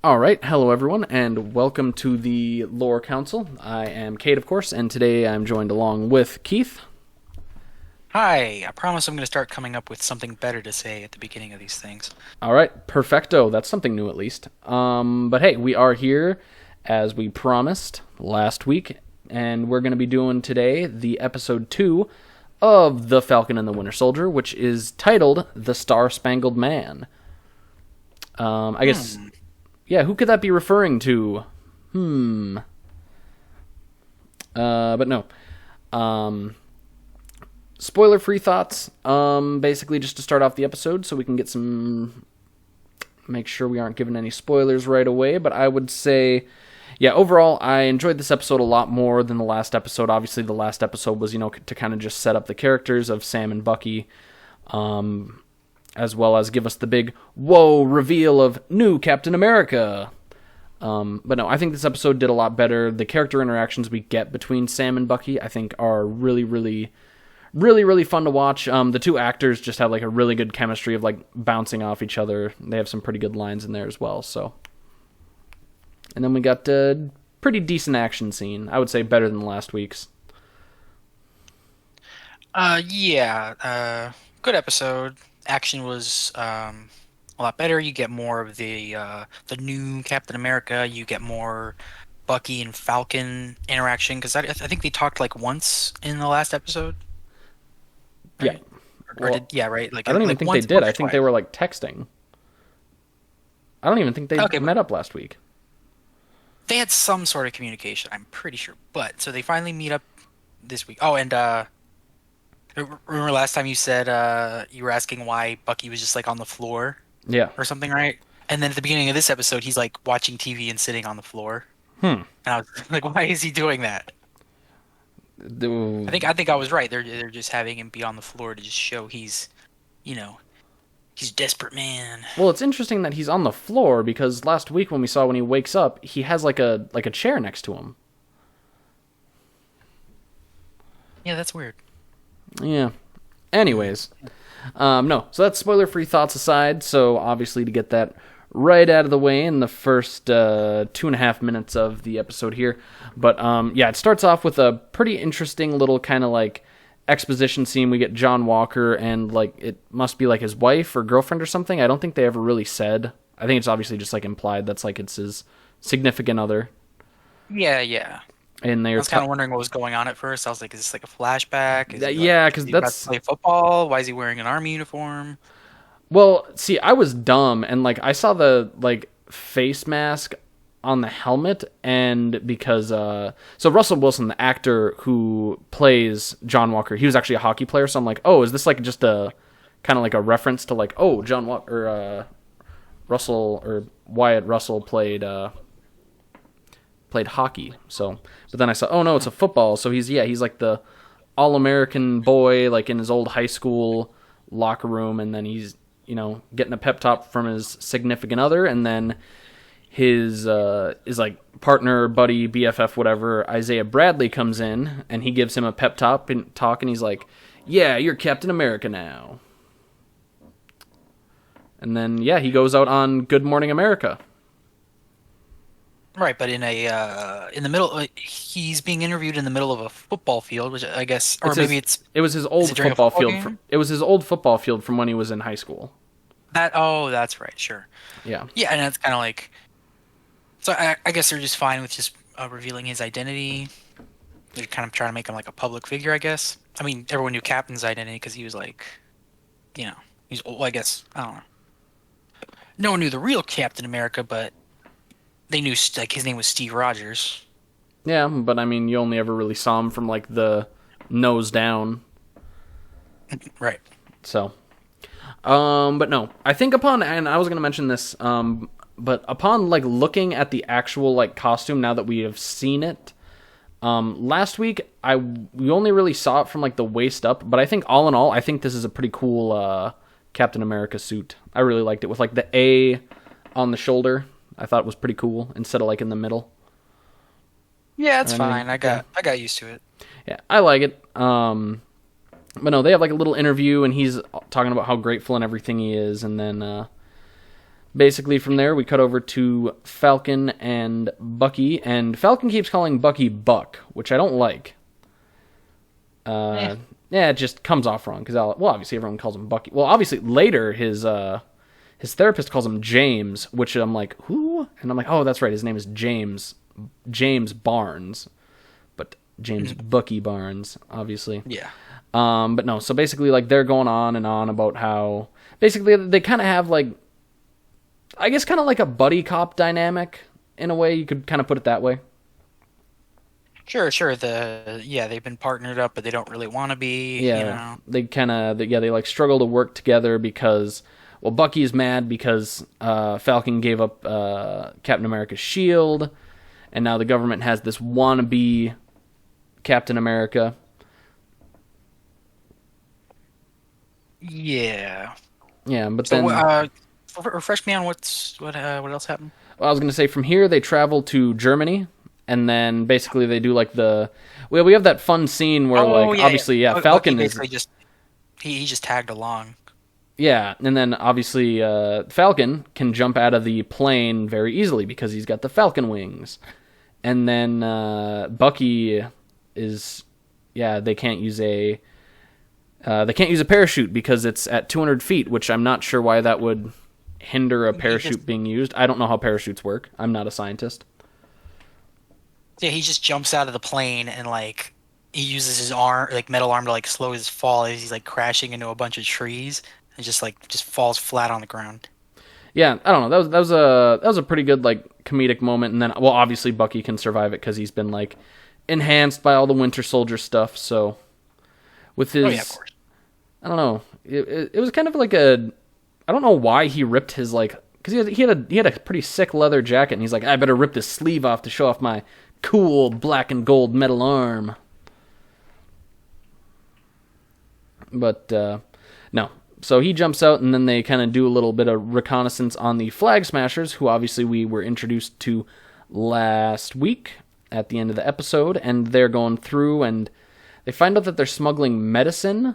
All right, hello everyone, and welcome to the Lore Council. I am Kate, of course, and today I'm joined along with Keith. Hi, I promise I'm going to start coming up with something better to say at the beginning of these things. All right, perfecto. That's something new at least. But hey, we are here as we promised last week, and we're going to be doing today the episode 2 of The Falcon and the Winter Soldier, which is titled The Star-Spangled Man. I guess, Hmm. yeah, who could that be referring to? But no. Um, Spoiler-free thoughts. Basically, just to start off the episode, so we can get some. Make sure we aren't giving any spoilers right away. But I would say, yeah, overall, I enjoyed this episode a lot more than the last episode. Obviously, the last episode was, to kind of just set up the characters of Sam and Bucky, as well as give us the big whoa reveal of new Captain America. But no, I think this episode did a lot better. The character interactions we get between Sam and Bucky, I think, are really fun to watch. The two actors just have like a really good chemistry of like bouncing off each other. They have some pretty good lines in there as well. So, and then we got a pretty decent action scene. I would say better than last week's. Yeah, good episode. Action was a lot better. You get more of the new Captain America. You get more Bucky and Falcon interaction because I think they talked like once in the last episode, Yeah. right? Or Well, did yeah, right? I don't even Like think they once did. or I think they twice. were like texting. I don't even think they Okay, but met up last week. they had some sort of communication. I'm pretty sure. But so they finally meet up this week. Oh, and remember last time you said you were asking why Bucky was just like on the floor Yeah. or something, right? And then at the beginning of this episode, he's like watching TV and sitting on the floor. Hmm. And I was like, why is he doing that? I think I was right. They're just having him be on the floor to just show you know, he's a desperate man. Well, it's interesting that he's on the floor because last week when we saw when he wakes up, he has like a chair next to him. Yeah, that's weird. Yeah. Anyways, no. So that's spoiler-free thoughts aside. So obviously to get that right out of the way in the first 2.5 minutes of the episode here, but yeah, it starts off with a pretty interesting little kind of like exposition scene. We get John Walker and like it must be like his wife or girlfriend or something. I don't think they ever really said. I think it's obviously just like implied that's like it's his significant other, Yeah, yeah. and I they're was kind of wondering what was going on at first. I was like, is this like a flashback? yeah, Is because he about to that's play football? Why is he wearing an army uniform? well, see, I was dumb and like I saw the like face mask on the helmet and because so Russell Wilson, the actor who plays John Walker, he was actually a hockey player, so I'm like, "Oh, is this like just a kind of like a reference to like, oh, John Walker Russell or Wyatt Russell played hockey." So, but then I saw, "Oh no, it's a football." So he's like the all-American boy like in his old high school locker room, and then he's getting a pep talk from his significant other, and then his like partner, buddy, BFF, whatever, Isaiah Bradley comes in and he gives him a pep talk, and he's like, "Yeah, you're Captain America now." And then yeah, he goes out on Good Morning America. Right, but in the middle, he's being interviewed in the middle of a football field, which I guess, or It's maybe his. it's It was his is it old during a football football field. game? It was his old football field from when he was in high school. Oh, that's right, sure. Yeah. Yeah, and it's kind of like, so I guess they're just fine with just revealing his identity. They're kind of trying to make him like a public figure, I guess. I mean, everyone knew Captain's identity because he was like, you know, he's old. I guess I don't know. No one knew the real Captain America, but they knew like his name was Steve Rogers. Yeah, but I mean, you only ever really saw him from like the nose down. Right. So, but no, I think upon, and I was gonna mention this, but upon like looking at the actual like costume now that we have seen it, last week we only really saw it from like the waist up, but I think all in all, I think this is a pretty cool Captain America suit. I really liked it with like the A on the shoulder. I thought it was pretty cool instead of like in the middle. Yeah, it's And I mean, fine. I yeah, got used to it. yeah, I like it. But no, they have like a little interview, and he's talking about how grateful and everything he is, and then basically from there we cut over to Falcon and Bucky, and Falcon keeps calling Bucky Buck, which I don't like. Yeah, it just comes off wrong because obviously everyone calls him Bucky. Well, obviously later his therapist calls him James, which I'm like, who? And I'm like, oh, that's right, his name is James Barnes, but James Bucky Barnes, obviously. Yeah. But no, so basically, like, they're going on and on about how basically they kind of have, like, I guess kind of like a buddy cop dynamic in a way. You could kind of put it that way. Sure. They've been partnered up, but they don't really want to be. Yeah, You know? they kind of they like struggle to work together because, well, Bucky is mad because Falcon gave up Captain America's shield, and now the government has this wannabe Captain America. Yeah. Yeah, but So, then refresh me on what else happened. I was going to say from here they travel to Germany, and then basically they do like we have that fun scene where obviously Falcon Bucky is basically just he just tagged along. yeah, and then obviously Falcon can jump out of the plane very easily because he's got the Falcon wings, and then Bucky is they can't use a parachute because it's at 200 feet, which I'm not sure why that would hinder a parachute being used. I don't know how parachutes work. I'm not a scientist. Yeah, he just jumps out of the plane and like he uses his arm, like metal arm, to like slow his fall as he's like crashing into a bunch of trees and just falls flat on the ground. Yeah, I don't know. That was a pretty good like comedic moment, and then obviously Bucky can survive it because he's been like enhanced by all the Winter Soldier stuff. So with his, of course. I don't know. It was kind of like I don't know why he ripped his like because he had a pretty sick leather jacket, and he's like, I better rip this sleeve off to show off my cool black and gold metal arm. But no. So he jumps out, and then they kind of do a little bit of reconnaissance on the Flag Smashers, who obviously we were introduced to last week at the end of the episode, and they're going through, and they find out that they're smuggling medicine,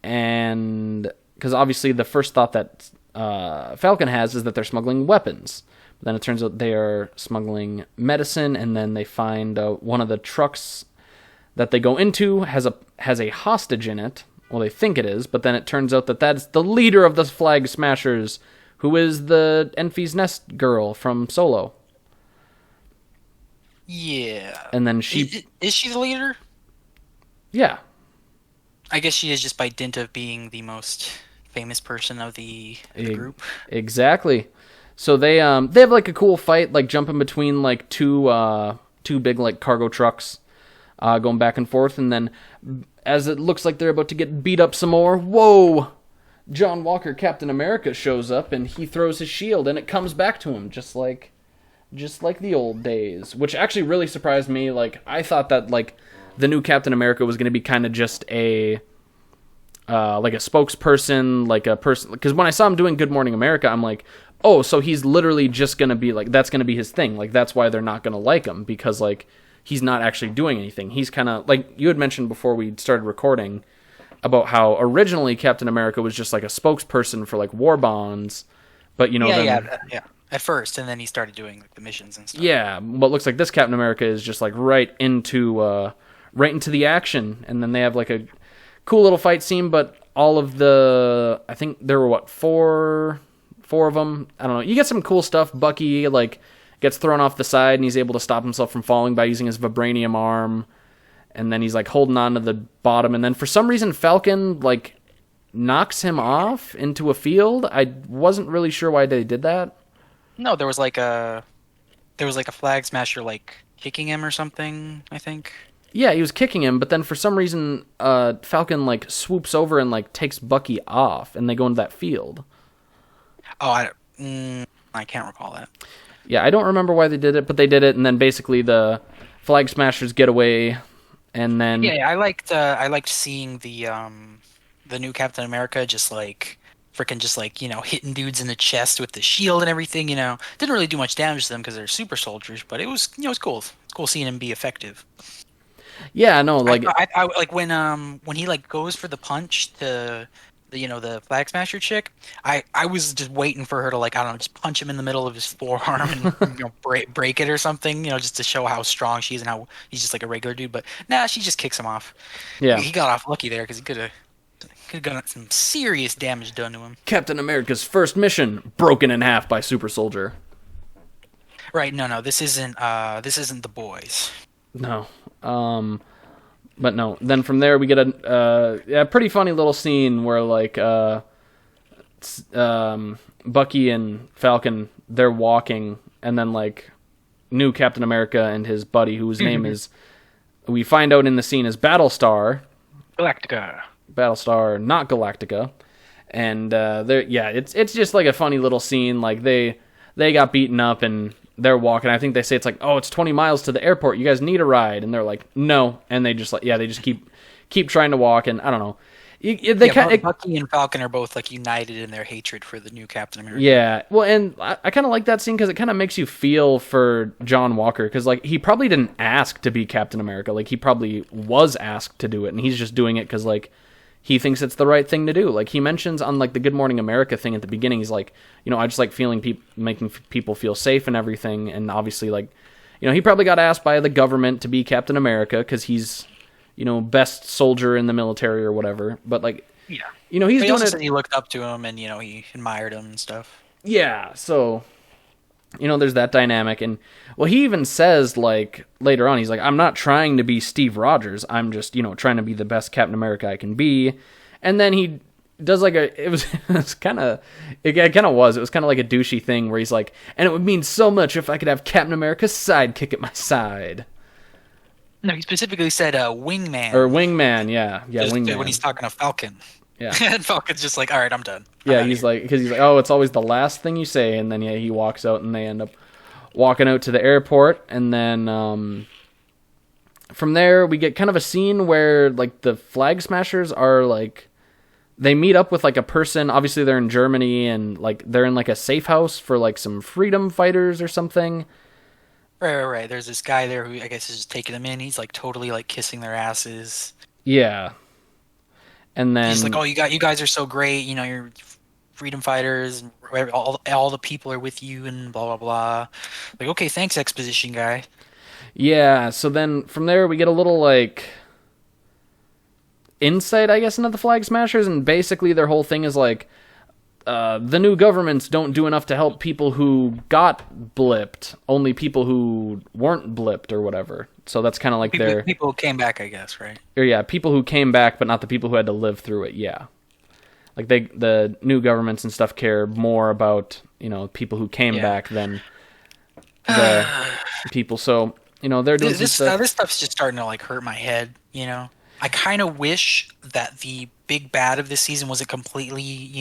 and because obviously the first thought that Falcon has is that they're smuggling weapons. But then it turns out they are smuggling medicine, and then they find one of the trucks that they go into has a hostage in it. Well, they think it is, but then it turns out that that's the leader of the Flag Smashers, who is the Enfys Nest girl from Solo. Yeah. And then is she the leader? Yeah. I guess she is just by dint of being the most famous person of the group. Exactly. So they have like a cool fight, like jumping between like two big like cargo trucks, going back and forth, and then as it looks like they're about to get beat up some more, whoa! John Walker, Captain America, shows up and he throws his shield and it comes back to him just like the old days, which actually really surprised me. Like I thought that like the new Captain America was going to be kind of just a like a spokesperson, like a person, because when I saw him doing Good Morning America, I'm like, oh, so he's literally just going to be like, that's going to be his thing. Like that's why they're not going to like him, because like he's not actually doing anything. He's kind of like you had mentioned before we started recording about how originally Captain America was just like a spokesperson for like war bonds, but you know, yeah, at first, and then he started doing like the missions and stuff. Yeah, but it looks like this Captain America is just like right into the action, and then they have like a cool little fight scene. But all of I think there were four of them. I don't know. You get some cool stuff. Bucky like gets thrown off the side, and he's able to stop himself from falling by using his vibranium arm. And then he's like holding on to the bottom, and then for some reason Falcon like knocks him off into a field. I wasn't really sure why they did that. No, there was like a Flag Smasher like kicking him or something, I think. Yeah, he was kicking him, but then for some reason Falcon like swoops over and like takes Bucky off, and they go into that field. Oh, I can't recall that. Yeah, I don't remember why they did it, but they did it, and then basically the Flag Smashers get away, and then I liked seeing the new Captain America just like freaking just like hitting dudes in the chest with the shield and everything. Didn't really do much damage to them because they're super soldiers, but it was it's cool. It's cool seeing him be effective. Yeah, no, like I like when he like goes for the punch to the Flag Smasher chick, I was just waiting for her to like I don't know, just punch him in the middle of his forearm and break it or something, just to show how strong she is and how he's just like a regular dude. But nah, she just kicks him off. Yeah. He got off lucky there because he could have gotten some serious damage done to him. Captain America's first mission broken in half by Super Soldier. Right? No, this isn't the boys. No. But no. Then from there we get a pretty funny little scene where like Bucky and Falcon, they're walking, and then like new Captain America and his buddy, whose name is, we find out in the scene, is Battlestar, not Galactica, and it's just like a funny little scene. Like they got beaten up and they're walking. I think they say it's like, oh, it's 20 miles to the airport. You guys need a ride, and they're like, no, and they just like they just keep trying to walk, and I don't know. Bucky and Falcon are both like united in their hatred for the new Captain America. Yeah, well, and I kind of like that scene because it kind of makes you feel for John Walker, because like he probably didn't ask to be Captain America. Like he probably was asked to do it, and he's just doing it because like he thinks it's the right thing to do. Like he mentions on like the Good Morning America thing at the beginning, he's like, I just like making people feel safe and everything. And obviously, like, he probably got asked by the government to be Captain America because he's, best soldier in the military or whatever. But like, he's he doing also it. Said he looked up to him and he admired him and stuff. Yeah, so there's that dynamic. And well, he even says like later on, he's like, I'm not trying to be Steve Rogers. I'm just trying to be the best Captain America I can be. And then he does like it was kind of like a douchey thing where he's like, and it would mean so much if I could have Captain America's sidekick at my side. No, he specifically said wingman. Or wingman, yeah, wingman. When he's talking to Falcon. Yeah. And Falcon's just like, all right, I'm done. Yeah, he's like, oh, it's always the last thing you say, and then he walks out, and they end up walking out to the airport, and then from there we get kind of a scene where like the Flag Smashers are like, they meet up with like a person. Obviously, they're in Germany, and like they're in like a safe house for like some freedom fighters or something. Right. There's this guy there who I guess is just taking them in. He's like totally like kissing their asses. Yeah. And then he's like, "Oh, you guys are so great. You're freedom fighters. And all the people are with you, and blah blah blah." Like, okay, thanks, exposition guy. Yeah. So then from there we get a little like insight, I guess, into the Flag Smashers, and basically their whole thing is like, the new governments don't do enough to help people who got blipped, only people who weren't blipped or whatever. So that's kind of like people who came back, I guess, right? Or yeah, people who came back, but not the people who had to live through it. Yeah, like the new governments and stuff care more about people who came back than the people. So they're doing this stuff's just starting to like hurt my head. I kind of wish that the big bad of this season wasn't completely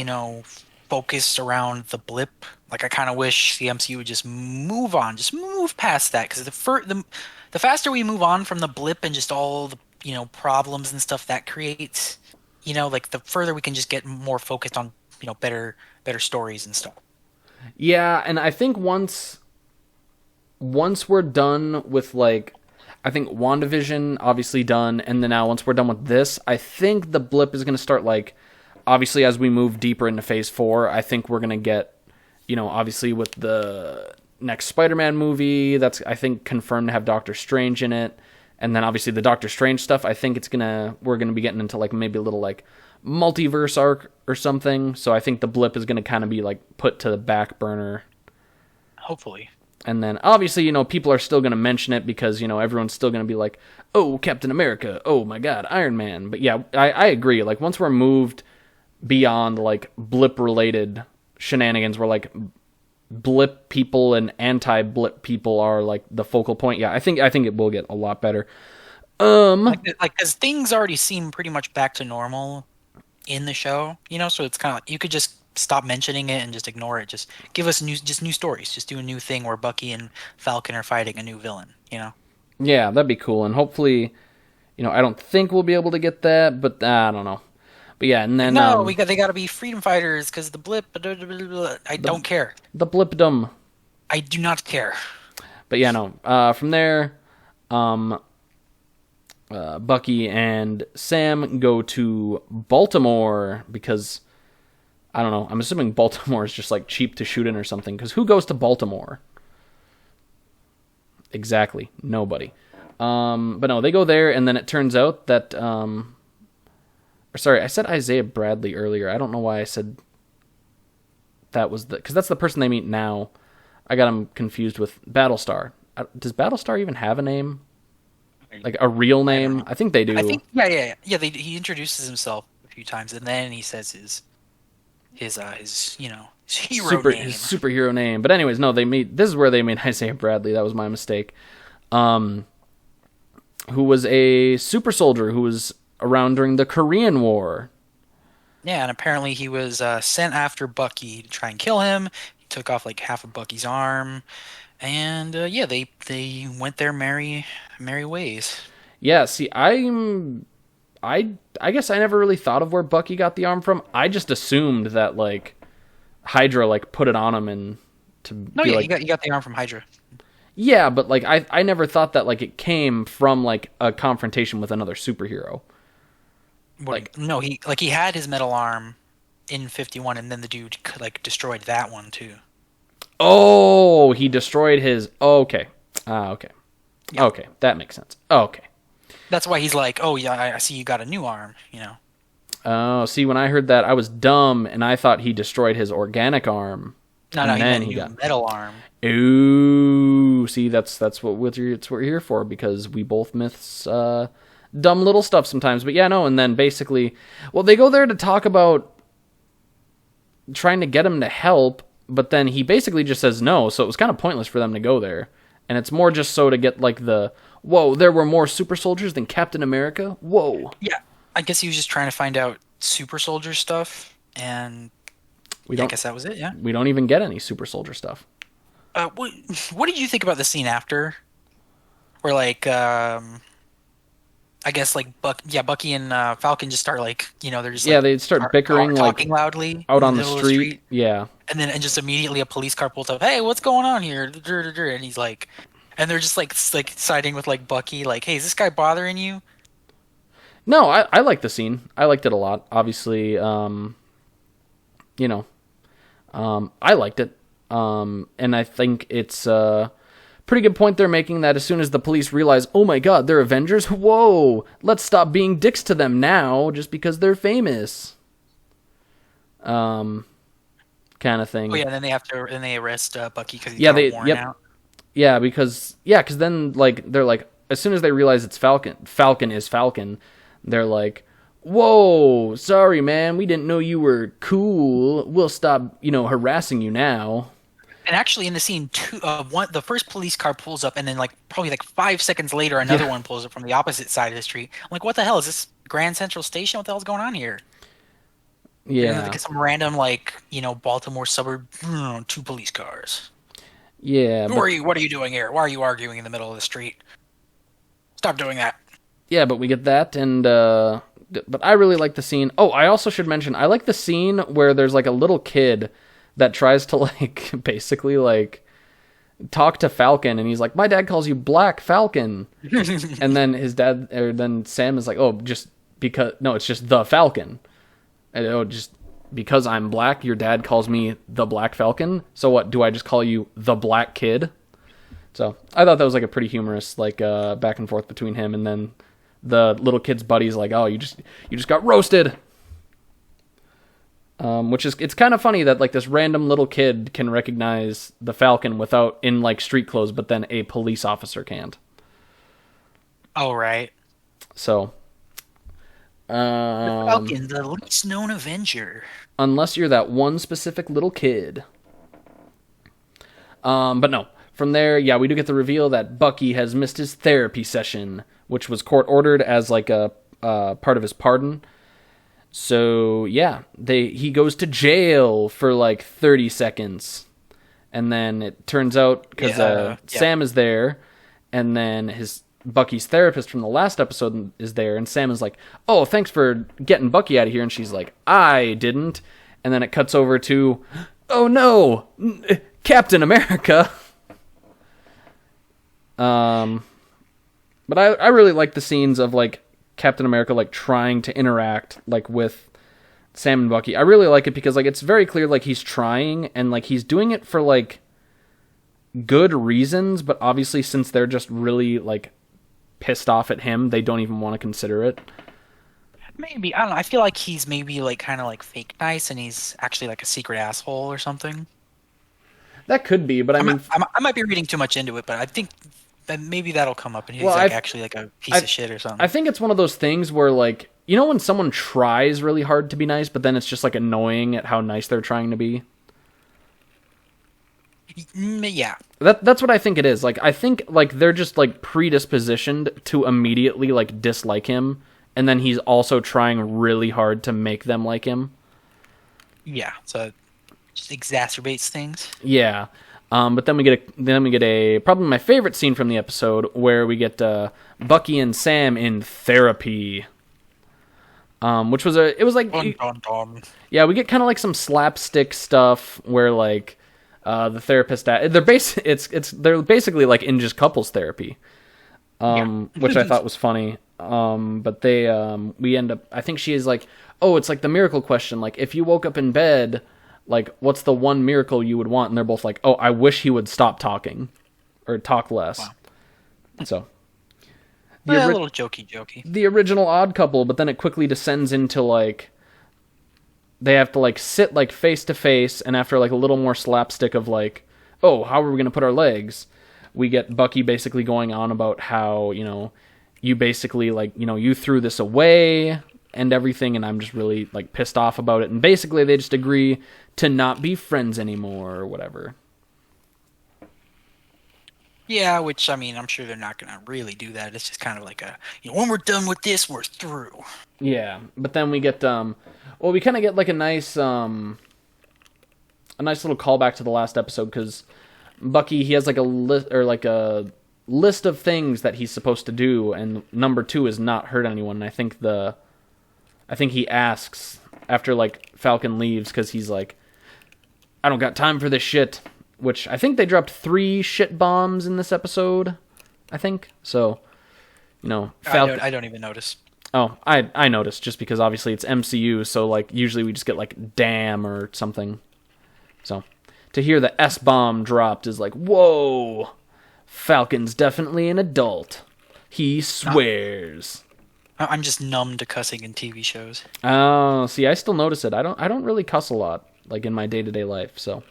focused around the blip. Like I kind of wish the MCU would just move on, just move past that, because the faster we move on from the blip and just all the problems and stuff that creates, like the further we can just get more focused on better stories and stuff. Yeah, and I think once we're done with like, I think WandaVision obviously done, and then now once we're done with this, I think the blip is going to start like, obviously as we move deeper into Phase 4, I think we're going to get, obviously with the next Spider-Man movie, that's I think confirmed to have Doctor Strange in it, and then obviously the Doctor Strange stuff, I think we're going to be getting into like maybe a little like multiverse arc or something, so I think the blip is going to kind of be like put to the back burner. Hopefully. And then, obviously, people are still going to mention it because, everyone's still going to be like, oh, Captain America, oh my god, Iron Man. But yeah, I agree. Like, once we're moved beyond, like, blip-related shenanigans where, like, blip people and anti-blip people are, like, the focal point, yeah, I think it will get a lot better. Because things already seem pretty much back to normal in the show, so it's kind of like, you could just stop mentioning it and just ignore it. Just give us new stories. Just do a new thing where Bucky and Falcon are fighting a new villain, Yeah, that'd be cool. And hopefully, I don't think we'll be able to get that, but I don't know. But yeah, and then they got to be freedom fighters because the blip. I don't care. The blipdom. I do not care. But yeah, no. From there, Bucky and Sam go to Baltimore because, I don't know, I'm assuming Baltimore is just like cheap to shoot in or something, because who goes to Baltimore? Exactly, nobody. But no, they go there, and then it turns out that, sorry, I said Isaiah Bradley earlier. I don't know why I said that was because that's the person they meet now. I got him confused with Battlestar. Does Battlestar even have a name? Like a real name? I think they do. I think yeah. He introduces himself a few times, and then he says his hero name. His superhero name. But anyways, no, they meet. This is where they meet Isaiah Bradley. That was my mistake. Who was a super soldier who was around during the Korean War. Yeah, and apparently he was sent after Bucky to try and kill him. He took off like half of Bucky's arm, and they went their merry ways. Yeah, see, I guess I never really thought of where Bucky got the arm from. I just assumed that like Hydra like put it on him and you got the arm from Hydra. Yeah, but like I never thought that like it came from like a confrontation with another superhero. He had his metal arm in 51, and then the dude like destroyed that one too. Oh, he destroyed his. Okay. Okay. Yeah. Okay, that makes sense. Okay. That's why he's like, oh yeah, I see you got a new arm, you know. Oh, see, when I heard that, I was dumb, and I thought he destroyed his organic arm. No, he got a metal arm. Ooh, see, that's what we're here for, because we both myths dumb little stuff sometimes. But yeah, no, and then basically, well, they go there to talk about trying to get him to help, but then he basically just says no, so it was kind of pointless for them to go there. And it's more just so to get like whoa, there were more super soldiers than Captain America? Whoa. Yeah, I guess he was just trying to find out super soldier stuff, and I guess that was it, yeah. We don't even get any super soldier stuff. What did you think about the scene after? Where like, I guess like Bucky and Falcon just start like, they're just they start bickering, talking loudly out on the street. Yeah. And then just immediately a police car pulls up. Hey, what's going on here? And he's like, and they're just like siding with like Bucky, like, hey, is this guy bothering you? No, I like the scene. I liked it a lot. Obviously, I liked it. And I think it's a pretty good point they're making, that as soon as the police realize, oh my god, they're Avengers, whoa, let's stop being dicks to them now just because they're famous. Kind of thing. Oh yeah, then they arrest Bucky because he's got a warrant out. Yeah, because then like they're like, as soon as they realize it's Falcon is Falcon, they're like, whoa, sorry man, we didn't know you were cool. We'll stop, harassing you now. And actually, in the scene, the first police car pulls up, and then probably 5 seconds later, another one pulls up from the opposite side of the street. I'm like, what the hell is this? Grand Central Station? What the hell's going on here? Yeah, some random Baltimore suburb, 2 police cars. Yeah. What are you doing here? Why are you arguing in the middle of the street? Stop doing that. Yeah, but we get that, and but I really like the scene. Oh, I also should mention, I like the scene where there's like a little kid that tries to basically talk to Falcon, and he's like, my dad calls you Black Falcon. And then then Sam is like, oh, just because, no, it's just the Falcon. And just because I'm black, your dad calls me the Black Falcon. So what, do I just call you the Black Kid? So I thought that was a pretty humorous back and forth between him, and then the little kid's buddy's like, oh, you just got roasted. It's kind of funny that this random little kid can recognize the Falcon without in street clothes, but then a police officer can't. Oh, right. So, the Falcon, the least known Avenger. Unless you're that one specific little kid. But no. From there, yeah, we do get the reveal that Bucky has missed his therapy session, which was court ordered as a part of his pardon. So, yeah, he goes to jail for 30 seconds. And then it turns out, because Sam is there, and then Bucky's therapist from the last episode is there, and Sam is like, oh, thanks for getting Bucky out of here. And she's like, I didn't. And then it cuts over to, oh no, Captain America. But I really like the scenes of like Captain America like trying to interact like with Sam and Bucky. I really like it because like it's very clear like he's trying and like he's doing it for like good reasons, but obviously since they're just really like pissed off at him, they don't even want to consider it. Maybe I don't know. I feel like he's maybe like kind of like fake nice, and he's actually like a secret asshole or something. That could be, but I mean, I might be reading too much into it, but I think that maybe that'll come up, and he's well, like actually like a piece of shit or something. I think it's one of those things where like you know when someone tries really hard to be nice, but then it's just like annoying at how nice they're trying to be. Yeah. That's what I think it is. Like I think like they're just like predispositioned to immediately like dislike him, and then he's also trying really hard to make them like him. Yeah. So it just exacerbates things. Yeah. But then we get a probably my favorite scene from the episode where we get Bucky and Sam in therapy. Which was it was like Dun, dun, dun. yeah, we get kind of like some slapstick stuff where like the therapist they're they're basically like in just couples therapy. Which I thought was funny. But we end up I think she is like, "Oh, it's like the miracle question, like if you woke up in bed, like what's the one miracle you would want?" And they're both like, "Oh, I wish he would stop talking or talk less." Wow. So A little jokey. the original Odd Couple, but then it quickly descends into like they have to like sit like face to face, and after like a little more slapstick of like, "Oh, how are we gonna put our legs?" We get Bucky basically going on about how you basically like you threw this away and everything, and I'm just really like pissed off about it, and basically they just agree to not be friends anymore or whatever. Yeah, which I mean, I'm sure they're not gonna really do that. It's just kind of like when we're done with this, we're through. Yeah, but then we get we kind of get like a nice little callback to the last episode because Bucky he has like a list of things that he's supposed to do, and number 2 is not hurt anyone. And I think he asks after like Falcon leaves because he's like, "I don't got time for this shit." Which I think they dropped 3 shit bombs in this episode. I think so. Falcon. I don't even notice. Oh, I noticed just because obviously it's MCU, so like usually we just get like "damn" or something. So to hear the S bomb dropped is like, whoa, Falcon's definitely an adult. He swears. I'm just numb to cussing in TV shows. Oh, see, I still notice it. I don't really cuss a lot like in my day-to-day life, so.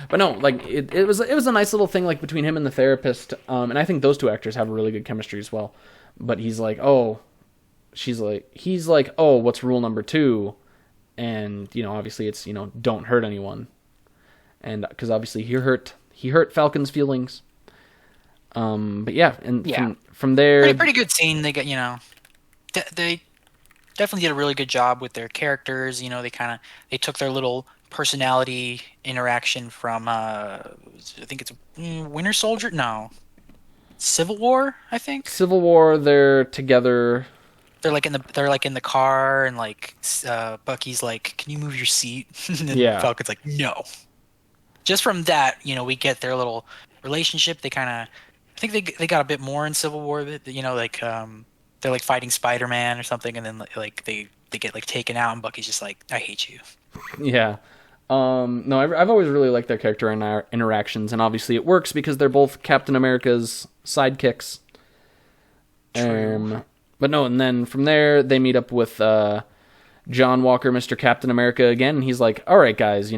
But no, like it was a nice little thing like between him and the therapist, and I think those 2 actors have a really good chemistry as well. But he's like, "Oh," he's like, "Oh, what's rule number 2?" And obviously it's don't hurt anyone, and because obviously he hurt Falcon's feelings. But yeah, and from there, pretty good scene. They got they definitely did a really good job with their characters. They took their little personality interaction from I think it's Winter Soldier. No, Civil War. I think Civil War. They're together. They're like in the car, and like Bucky's like, "Can you move your seat?" And then Falcon's like, "No." Just from that, we get their little relationship. They kind of, I think they got a bit more in Civil War. Like they're like fighting Spider-Man or something, and then like they get like taken out, and Bucky's just like, "I hate you." Yeah. No, I've always really liked their character and our interactions, and obviously it works because they're both Captain America's sidekicks. True. But no, and then from there they meet up with John Walker, Mr. Captain America again, and he's like, "All right, guys,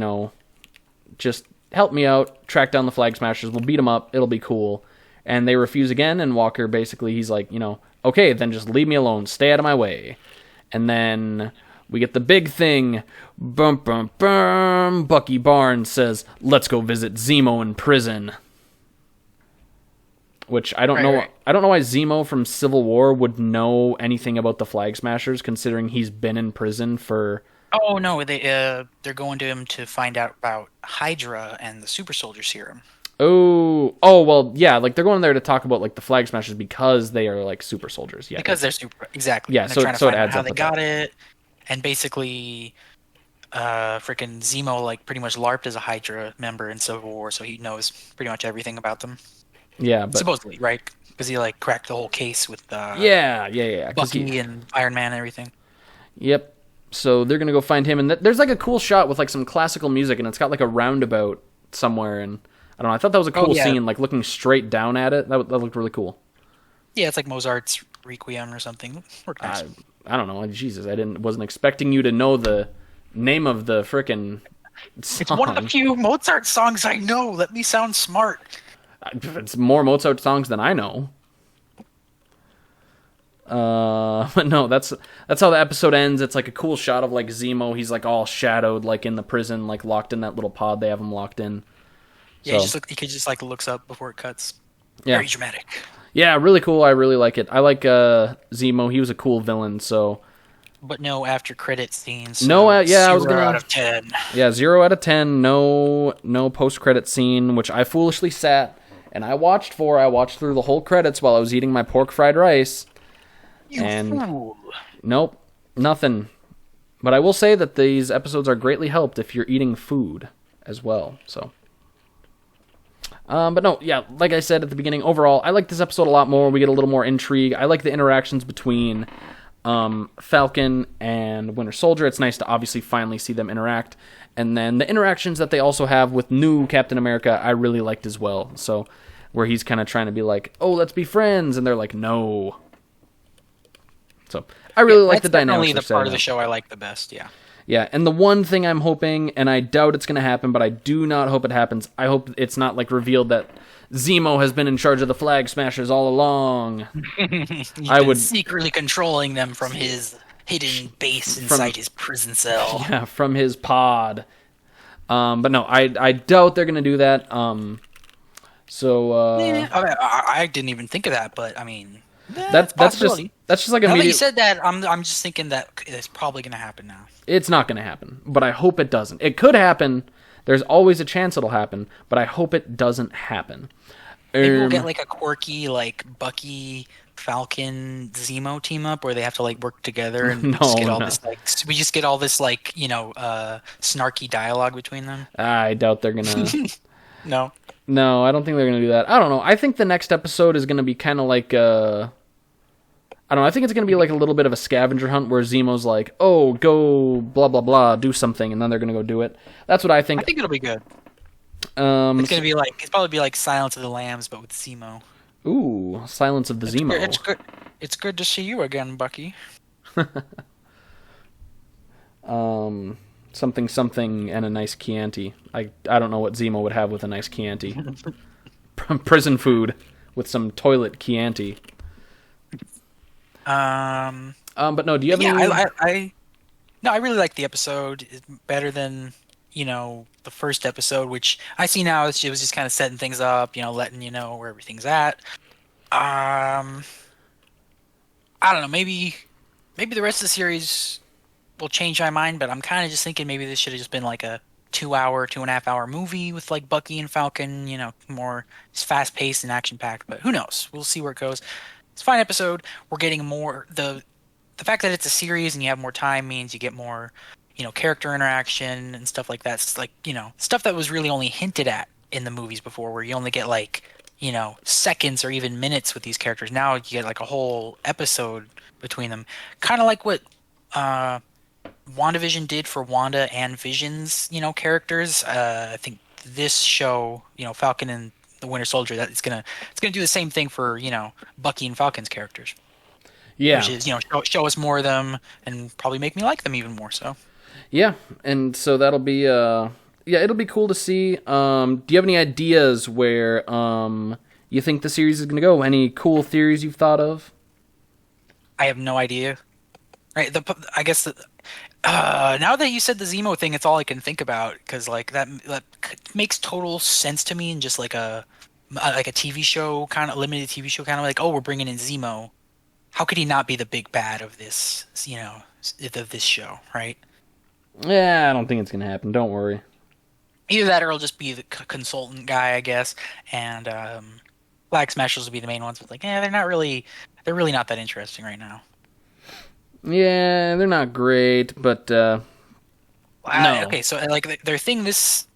just help me out, track down the Flag Smashers, we'll beat them up, it'll be cool." And they refuse again, and Walker basically he's like, "Okay, then just leave me alone, stay out of my way." And then we get the big thing. Bum, bum, bum. Bucky Barnes says, "Let's go visit Zemo in prison." Which I don't know. Right. I don't know why Zemo from Civil War would know anything about the Flag Smashers, considering he's been in prison for. Oh no, they're going to him to find out about Hydra and the Super Soldier Serum. Oh, well, yeah, like they're going there to talk about like the Flag Smashers because they are like super soldiers. Yeah, because they're super exactly. Yeah, so it adds how up they got it, and basically, freaking Zemo like pretty much LARPed as a Hydra member in Civil War, so he knows pretty much everything about them. Yeah, but Supposedly, right? Because he like cracked the whole case with yeah. Bucky and Iron Man and everything. Yep. So they're gonna go find him, and there's like a cool shot with like some classical music, and it's got like a roundabout somewhere, and I don't know. I thought that was a cool scene, like looking straight down at it. That looked really cool. Yeah, it's like Mozart's Requiem or something. Nice. I don't know. Jesus, wasn't expecting you to know the name of the frickin' song. It's one of the few Mozart songs I know. Let me sound smart. It's more Mozart songs than I know. But no, that's how the episode ends. It's like a cool shot of like Zemo. He's like all shadowed, like in the prison, like locked in that little pod they have him locked in. Yeah, he could just like looks up before it cuts. Yeah. Very dramatic. Yeah, really cool. I really like it. I like Zemo. He was a cool villain. So. But no after credit scenes. No, I was 0 out of 10. Yeah, 0 out of 10. No post credit scene, which I foolishly sat and I watched through the whole credits while I was eating my pork fried rice. You fool. Nope, nothing. But I will say that these episodes are greatly helped if you're eating food as well. So. But no, yeah, like I said at the beginning, overall, I like this episode a lot more. We get a little more intrigue. I like the interactions between Falcon and Winter Soldier. It's nice to obviously finally see them interact. And then the interactions that they also have with new Captain America, I really liked as well. So, where he's kind of trying to be like, oh, let's be friends. And they're like, no. So, I really like the dynamics. That's definitely the part of the show I like the best, yeah. Yeah, and the one thing I'm hoping, and I doubt it's going to happen, but I do not hope it happens, I hope it's not like revealed that Zemo has been in charge of the Flag Smashers all along. I would secretly controlling them from his hidden base inside his prison cell. Yeah, from his pod. But no, I doubt they're going to do that. I didn't even think of that, but I mean, that's just like now that you said that, I'm just thinking that it's probably going to happen now. It's not going to happen, but I hope it doesn't. It could happen. There's always a chance it'll happen, but I hope it doesn't happen. Maybe we'll get like a quirky like Bucky, Falcon, Zemo team up where they have to like work together and we just get all this like snarky dialogue between them. I doubt they're gonna. No, I don't think they're gonna do that. I don't know. I think the next episode is gonna be kind of like I don't know. I think it's going to be like a little bit of a scavenger hunt where Zemo's like, oh, go blah, blah, blah, do something, and then they're going to go do it. That's what I think. I think it'll be good. It's going to be like, it's probably be like Silence of the Lambs, but with Zemo. Ooh, Silence of the Zemo. It's good. It's good to see you again, Bucky. Something and a nice Chianti. I don't know what Zemo would have with a nice Chianti. Prison food with some toilet Chianti. But no, do you have any... I really like the episode. It's better than, the first episode, which I see now it was just kind of setting things up, letting you know where everything's at. I don't know, maybe the rest of the series will change my mind, but I'm kind of just thinking maybe this should have just been like a 2.5 hour movie with like Bucky and Falcon, more fast paced and action packed, but who knows? We'll see where it goes. It's a fine episode. We're getting more the fact that it's a series and you have more time means you get more, character interaction and stuff like that. It's like, stuff that was really only hinted at in the movies before, where you only get like, seconds or even minutes with these characters. Now you get like a whole episode between them. Kind of like what WandaVision did for Wanda and Vision's, characters. I think this show, Falcon and the Winter Soldier, that it's gonna do the same thing for Bucky and Falcon's characters. Yeah, which is show us more of them and probably make me like them even more. So yeah, and so that'll be it'll be cool to see. Do you have any ideas where you think the series is gonna go? Any cool theories you've thought of? I have no idea. Right, I guess now that you said the Zemo thing, it's all I can think about, because like that makes total sense to me, and just like a TV show, kind of limited TV show, kind of like, oh, we're bringing in Zemo. How could he not be the big bad of this, of this show, right? Yeah, I don't think it's gonna happen. Don't worry. Either that, or it'll just be the consultant guy, I guess, and Flag Smashers will be the main ones. But like, they're really not that interesting right now. Yeah, they're not great, but no. Okay, so like their thing this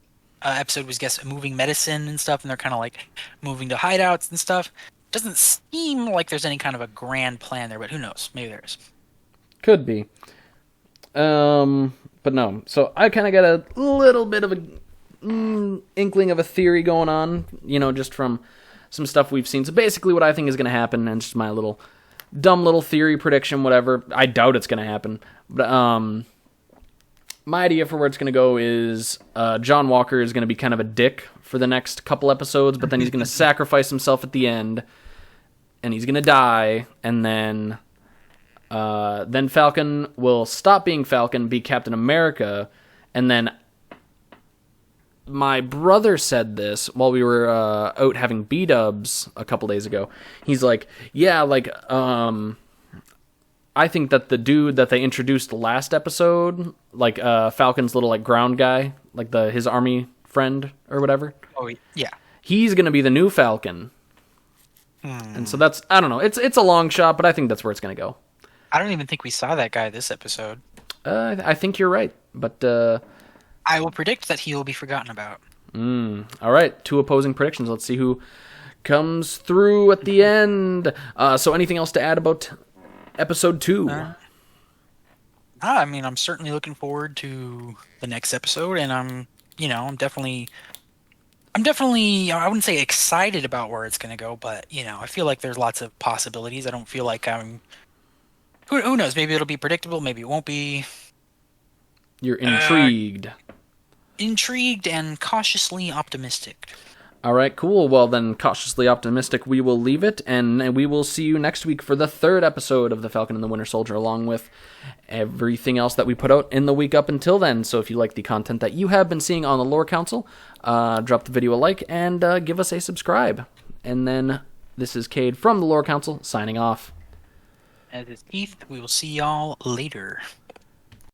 episode was, guess, moving medicine and stuff, and they're kind of like moving to hideouts and stuff. Doesn't seem like there's any kind of a grand plan there, but who knows? Maybe there is. Could be. But no. So I kind of got a little bit of a inkling of a theory going on, just from some stuff we've seen. So basically what I think is going to happen, and just my little dumb little theory prediction, whatever. I doubt it's going to happen. But my idea for where it's going to go is John Walker is going to be kind of a dick for the next couple episodes, but then he's going to sacrifice himself at the end, and he's going to die, and then Falcon will stop being Falcon, be Captain America, and then my brother said this while we were out having B-dubs a couple days ago. He's like, yeah, like, I think that the dude that they introduced last episode, like Falcon's little like ground guy, like his army friend or whatever. Oh yeah, he's gonna be the new Falcon. And so that's, I don't know. It's a long shot, but I think that's where it's gonna go. I don't even think we saw that guy this episode. I think you're right, but I will predict that he will be forgotten about. All right, 2 opposing predictions. Let's see who comes through at the end. So anything else to add about episode 2? I mean, I'm certainly looking forward to the next episode, and I'm definitely, I wouldn't say excited about where it's going to go, but, I feel like there's lots of possibilities. I don't feel like who knows? Maybe it'll be predictable. Maybe it won't be. You're intrigued. Intrigued and cautiously optimistic. All right, cool. Well, then, cautiously optimistic, we will leave it, and we will see you next week for the 3rd episode of The Falcon and the Winter Soldier, along with everything else that we put out in the week up until then. So if you like the content that you have been seeing on the Lore Council, drop the video a like and give us a subscribe. And then, this is Cade from the Lore Council, signing off. As is Keith, we will see y'all later.